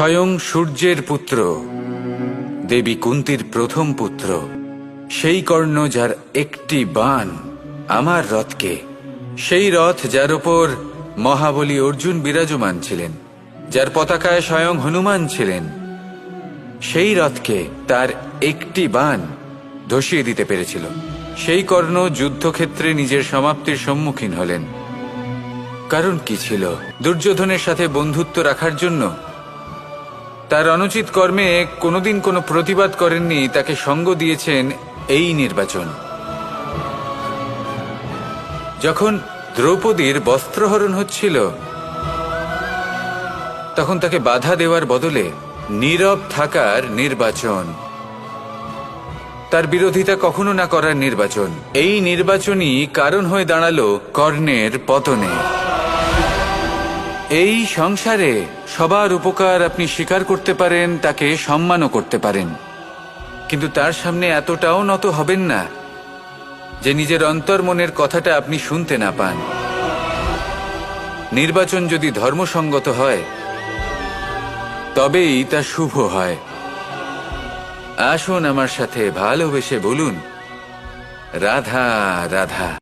স্বয়ং সূর্যের পুত্র, দেবী কুন্তির প্রথম পুত্র, সেই কর্ণ যার একটি বাণ আমার রথকে, সেই রথ যার ওপর মহাবলী অর্জুন বিরাজমান ছিলেন, যার পতাকায় স্বয়ং হনুমান ছিলেন, সেই রথকে তার একটি বাণ ধসিয়ে দিতে পেরেছিল। সেই কর্ণ যুদ্ধক্ষেত্রে নিজের সমাপ্তির সম্মুখীন হলেন। কারণ কি ছিল? দুর্যোধনের সাথে বন্ধুত্ব রাখার জন্য? তার অনুচিত কর্মে কোনোদিন কোনো প্রতিবাদ করেননি, তাকে সঙ্গ দিয়েছেন এই নির্বাচন। যখন দ্রৌপদীর বস্ত্রহরণ হচ্ছিল, তখন তাকে বাধা দেওয়ার বদলে নীরব থাকার নির্বাচন, তার বিরোধিতা কখনো না করার নির্বাচন, এই নির্বাচনই কারণ হয়ে দাঁড়ালো কর্ণের পতনে। এই সংসারে সবার উপকার আপনি স্বীকার করতে পারেন, তাকে সম্মানও করতে পারেন, কিন্তু তার সামনে এতটাও নত হবেন না যে নিজের অন্তর্মনের কথাটা আপনি শুনতে না পান। নির্বাচন যদি ধর্মসঙ্গত হয় তবেই তা শুভ হয়। আসুন আমার সাথে ভালোবেসে বলুন, রাধা রাধা।